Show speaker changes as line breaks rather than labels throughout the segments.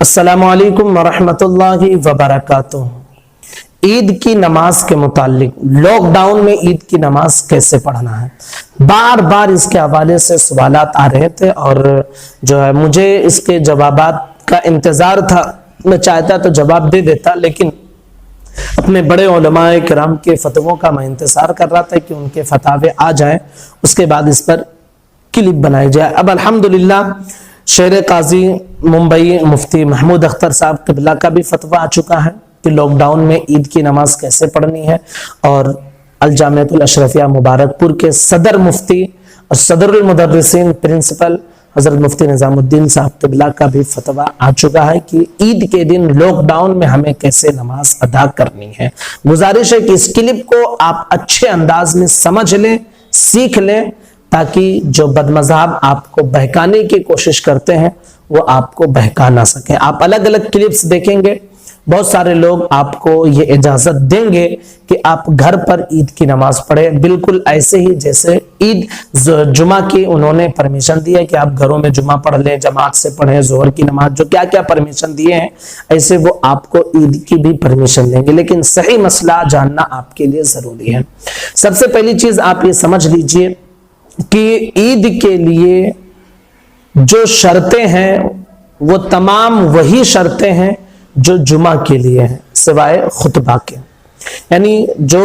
अस्सलामु अलैकुम वरहमतुल्लाहि वबरकातुहू। ईद की नमाज के मुतालिक लॉकडाउन में ईद की नमाज कैसे पढ़ना है, बार बार इसके हवाले से सवालात आ रहे थे और जो है मुझे इसके जवाबात का इंतजार था। मैं चाहता तो जवाब दे देता, लेकिन अपने बड़े उलमाए किराम के फतवों का मैं इंतजार कर रहा था कि उनके फतावे आ जाएं, उसके बाद इस पर क्लिप बनाई जाए। अब अल्हम्दुलिल्लाह शेर काजी मुंबई मुफ्ती महमूद अख्तर साहब क़िबला का भी फतवा आ चुका है कि लॉकडाउन में ईद की नमाज कैसे पढ़नी है, और अल जामिअतुल अशरफिया मुबारकपुर के सदर मुफ्ती और सदरुल मुदर्रिसीन प्रिंसिपल हजरत मुफ्ती निजामुद्दीन साहब क़िबला का भी फतवा आ चुका है कि ईद के दिन लॉकडाउन में हमें कैसे नमाज अदा करनी है। गुजारिश है कि इस क्लिप को आप अच्छे अंदाज में समझ लें, सीख लें, ताकि जो बदमज़हब आपको बहकाने की कोशिश करते हैं वो आपको बहका ना सके। आप अलग अलग क्लिप्स देखेंगे, बहुत सारे लोग आपको ये इजाजत देंगे कि आप घर पर ईद की नमाज पढ़ें, बिल्कुल ऐसे ही जैसे ईद जुमा की उन्होंने परमिशन दी है कि आप घरों में जुमा पढ़ लें, जमात से पढ़ें, जोहर की नमाज, जो क्या क्या परमिशन दिए हैं ऐसे वो आपको ईद की भी परमिशन देंगे। लेकिन सही मसला जानना आपके लिए जरूरी है। सबसे पहली चीज आप ये समझ लीजिए कि ईद के लिए जो शर्तें हैं वो तमाम वही शर्तें हैं जो जुमा के लिए हैं, सिवाय खुतबा के। यानी जो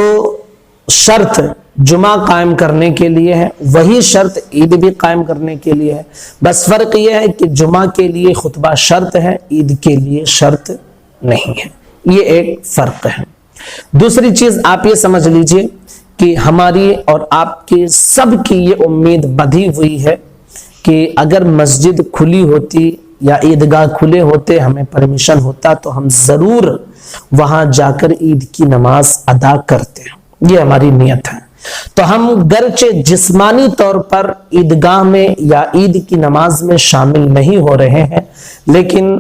शर्त जुमा कायम करने के लिए है वही शर्त ईद भी कायम करने के लिए है। बस फर्क यह है कि जुमा के लिए खुतबा शर्त है, ईद के लिए शर्त नहीं है। ये एक फर्क है। दूसरी चीज आप ये समझ लीजिए कि हमारी और आपकी सबकी ये उम्मीद बंधी हुई है कि अगर मस्जिद खुली होती या ईदगाह खुले होते, हमें परमिशन होता, तो हम जरूर वहां जाकर ईद की नमाज अदा करते। ये हमारी नियत है। तो हम गरचे जिस्मानी तौर पर ईदगाह में या ईद की नमाज में शामिल नहीं हो रहे हैं, लेकिन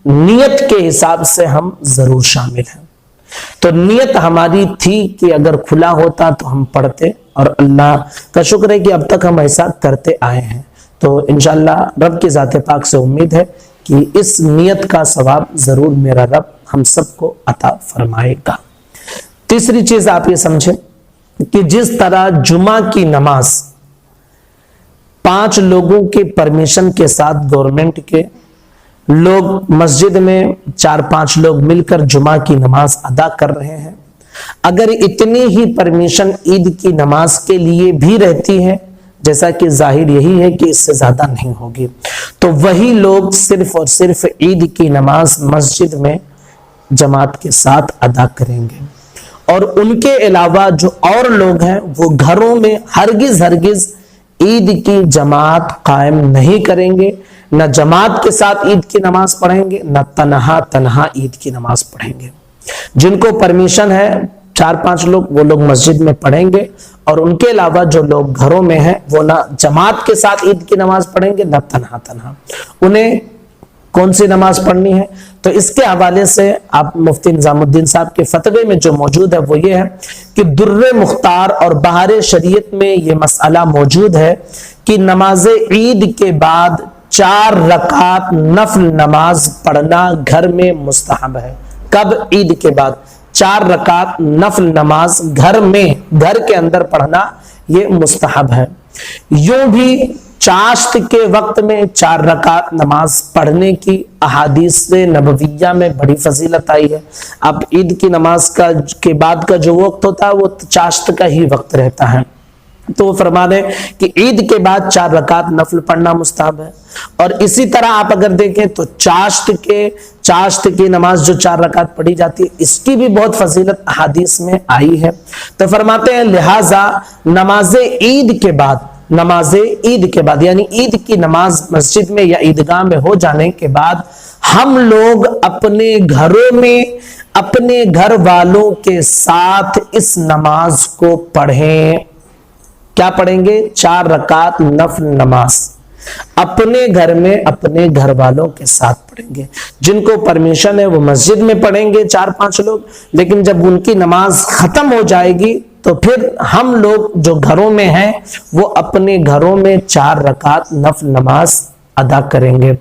नियत के हिसाब से हम जरूर शामिल हैं। तो नियत हमारी थी कि अगर खुला होता तो हम पढ़ते, और अल्लाह का शुक्र है कि अब तक हम ऐसा करते आए हैं। तो इंशाअल्लाह रब की ज़ात पाक से उम्मीद है कि इस नियत का सवाब जरूर मेरा रब हम सबको अता फरमाएगा। तीसरी चीज आप ये समझें कि जिस तरह जुमा की नमाज 5 लोगों के परमिशन के साथ गवर्नमेंट के लोग मस्जिद में 4-5 लोग मिलकर जुमा की नमाज अदा कर रहे हैं, अगर इतनी ही परमिशन ईद की नमाज के लिए भी रहती है, जैसा कि जाहिर यही है कि इससे ज्यादा नहीं होगी, तो वही लोग सिर्फ और सिर्फ ईद की नमाज मस्जिद में जमात के साथ अदा करेंगे, और उनके अलावा जो और लोग हैं वो घरों में हरगिज ईद की जमात कायम नहीं करेंगे, न जमात के साथ ईद की नमाज पढ़ेंगे, न तन्हा ईद की नमाज पढ़ेंगे। जिनको परमिशन है 4-5 लोग, वो लोग मस्जिद में पढ़ेंगे, और उनके अलावा जो लोग घरों में हैं वो ना जमात के साथ ईद की नमाज पढ़ेंगे, न तन्हा। उन्हें कौन सी नमाज पढ़नी है, तो इसके हवाले से आप मुफ्ती निजामुद्दीन साहब के फतवे में जो मौजूद है वो ये है कि दुर्रे मुख्तार और बहारे शरीयत में ये मसला मौजूद है कि नमाज ईद के बाद 4 रकात नफल नमाज पढ़ना घर में मुस्तहब है। कब? ईद के बाद 4 रकात नफल नमाज घर में, घर के अंदर पढ़ना ये मुस्तहब है। यूं भी चाश्त के वक्त में 4 रकात नमाज पढ़ने की अहादीस नबविया में बड़ी फजीलत आई है। अब ईद की नमाज का के बाद का जो वक्त होता है वो चाश्त का ही वक्त रहता है, तो वो फरमा रहे कि ईद के बाद 4 रकात नफल पढ़ना मुस्तहब है। और इसी तरह आप अगर देखें तो चाश्त की नमाज जो 4 रकात पढ़ी जाती है, इसकी भी बहुत फजीलत अहादीस में आई है। तो फरमाते हैं लिहाजा नमाज ईद के बाद यानी ईद की नमाज मस्जिद में या ईदगाह में हो जाने के बाद हम लोग अपने घरों में अपने घर वालों के साथ इस नमाज को पढ़ें। क्या पढ़ेंगे? 4 रकात नफल नमाज अपने घर में अपने घर वालों के साथ पढ़ेंगे। जिनको परमिशन है वो मस्जिद में पढ़ेंगे 4-5 लोग, लेकिन जब उनकी नमाज खत्म हो जाएगी तो फिर हम लोग जो घरों में हैं वो अपने घरों में 4 रकात नफल नमाज ادا کریں گے۔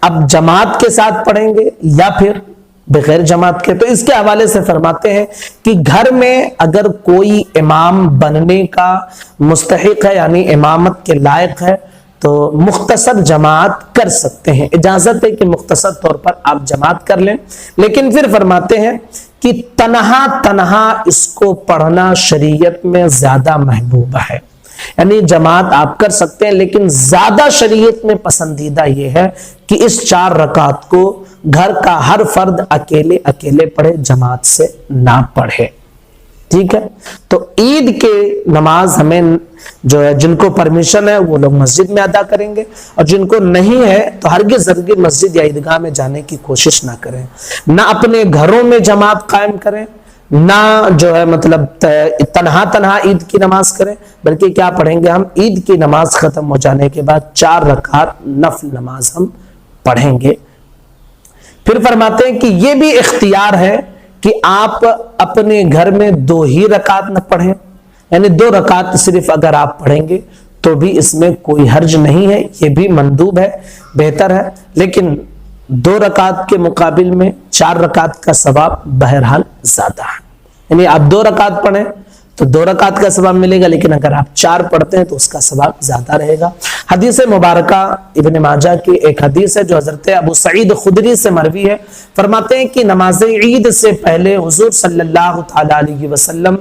اب جماعت کے ساتھ پڑھیں گے یا پھر بغیر جماعت کے؟ تو اس کے حوالے سے فرماتے ہیں کہ گھر میں اگر کوئی امام بننے کا مستحق ہے یعنی امامت کے لائق ہے تو مختصر جماعت کر سکتے ہیں، اجازت ہے کہ مختصر طور پر آپ جماعت کر لیں، لیکن پھر فرماتے ہیں کہ تنہا اس کو پڑھنا شریعت میں زیادہ محبوب ہے، یعنی جماعت آپ کر سکتے ہیں لیکن زیادہ شریعت میں پسندیدہ یہ ہے کہ اس 4 رکعت کو گھر کا ہر فرد اکیلے اکیلے پڑھے، جماعت سے نہ پڑھے، ٹھیک ہے؟ تو عید کے نماز ہمیں جو ہے جن کو پرمیشن ہے وہ لوگ مسجد میں ادا کریں گے، اور جن کو نہیں ہے تو ہرگز مسجد یا عیدگاہ میں جانے کی کوشش نہ کریں، نہ اپنے گھروں میں جماعت قائم کریں، نہ جو ہے مطلب تنہا عید کی نماز کریں، بلکہ کیا پڑھیں گے ہم؟ عید کی نماز ختم ہو جانے کے بعد 4 رکعت نفل نماز ہم پڑھیں گے۔ پھر فرماتے ہیں کہ یہ بھی اختیار ہے کہ آپ اپنے گھر میں 2 ہی رکعت نہ پڑھیں، یعنی 2 رکعت صرف اگر آپ پڑھیں گے تو بھی اس میں کوئی حرج نہیں ہے، یہ بھی مندوب ہے، بہتر ہے، لیکن 2 رکعت کے مقابل میں 4 رکعت کا ثواب بہرحال زیادہ ہے، یعنی آپ 2 رکعت پڑھیں تو 2 رکعت کا ثواب ملے گا، لیکن اگر آپ 4 پڑھتے ہیں تو اس کا ثواب زیادہ رہے گا۔ حدیث مبارکہ ابن ماجہ کی ایک حدیث ہے جو حضرت ابو سعید خدری سے مروی ہے، فرماتے ہیں کہ نماز عید سے پہلے حضور صلی اللہ تعالی علیہ وسلم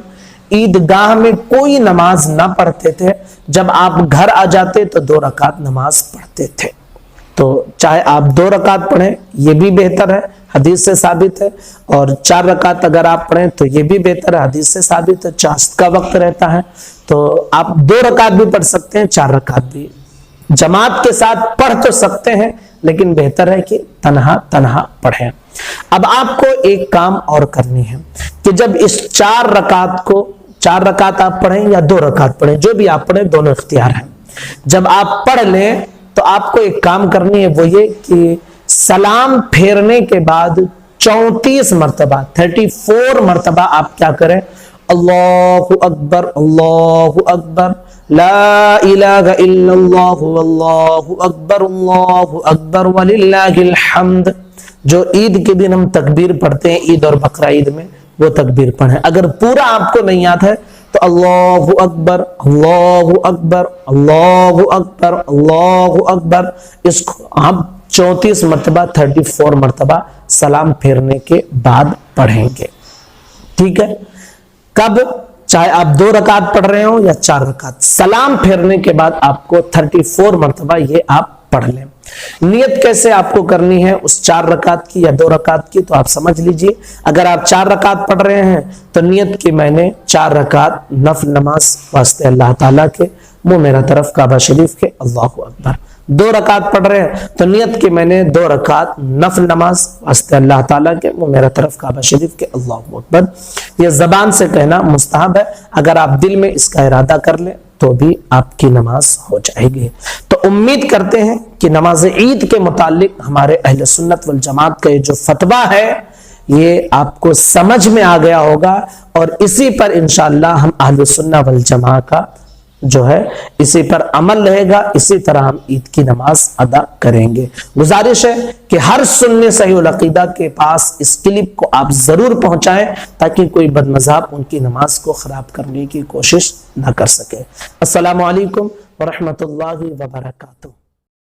عیدگاہ میں کوئی نماز نہ پڑھتے تھے، جب آپ گھر آ جاتے تو 2 رکعت نماز پڑھتے تھے۔ تو چاہے آپ 2 رکعت پڑھیں یہ بھی بہتر ہے، حدیث سے ثابت ہے، اور 4 رکعت اگر آپ پڑھیں تو یہ بھی بہتر ہے، حدیث سے ثابت ہے، چاشت کا وقت رہتا ہے تو آپ 2 رکعت بھی پڑھ سکتے ہیں، 4 رکعت بھی جماعت کے ساتھ پڑھ تو سکتے ہیں، لیکن بہتر ہے کہ تنہا پڑھیں۔ اب آپ کو ایک کام اور کرنی ہے کہ جب اس 4 رکعت کو 4 رکعت آپ پڑھیں یا 2 رکعت پڑھیں، جو بھی آپ پڑھیں دونوں اختیار ہیں، جب آپ پڑھ لیں تو آپ کو ایک کام کرنی ہے، وہ یہ کہ سلام پھیرنے کے بعد 34 مرتبہ 34 مرتبہ آپ کیا کریں؟ اللہ اکبر اللہ اکبر لا الہ الا اللہ اللہ اکبر وللہ الحمد۔ جو عید کے دن ہم تکبیر پڑھتے ہیں عید اور بقرہ عید میں، وہ تکبیر پڑھیں۔ اگر پورا آپ کو نہیں یاد ہے تو اللہ اکبر اللہ اکبر اللہ اکبر اللہ اکبر، اس کو آپ 34 مرتبہ 34 مرتبہ سلام پھیرنے کے بعد پڑھیں گے، ٹھیک ہے؟ کب؟ چاہے آپ 2 رکعت پڑھ رہے ہوں یا 4 رکعت، سلام پھیرنے کے بعد آپ کو 34 مرتبہ یہ آپ پڑھ لیں۔ نیت کیسے آپ کو کرنی ہے اس 4 رکعت کی یا 2 رکعت کی؟ تو آپ سمجھ لیجئے، اگر آپ 4 رکعت پڑھ رہے ہیں تو نیت کی میں نے 4 رکعت نفل نماز واسطے اللہ تعالیٰ کے، منہ میرا طرف کعبہ شریف کے، اللہ اکبر۔ 2 رکعت پڑھ رہے ہیں تو نیت کی میں نے 2 رکعت نفل نماز واسطے اللہ تعالیٰ کے، منہ میرا طرف کعبہ شریف کے، اللہ اکبر۔ یہ زبان سے کہنا مستحب ہے، اگر آپ دل میں اس کا ارادہ کر لیں تو بھی آپ کی نماز ہو جائے گی۔ تو امید کرتے ہیں کہ نماز عید کے متعلق ہمارے اہل سنت والجماعت کا یہ جو فتویٰ ہے یہ آپ کو سمجھ میں آ گیا ہوگا، اور اسی پر انشاءاللہ ہم اہل سنت والجماعت کا جو ہے اسی پر عمل رہے گا، اسی طرح ہم عید کی نماز ادا کریں گے۔ گزارش ہے کہ ہر سنی صحیح العقیدہ کے پاس اس کلپ کو آپ ضرور پہنچائیں تاکہ کوئی بد مذہب ان کی نماز کو خراب کرنے کی کوشش نہ کر سکے۔ السلام علیکم ورحمۃ اللہ وبرکاتہ۔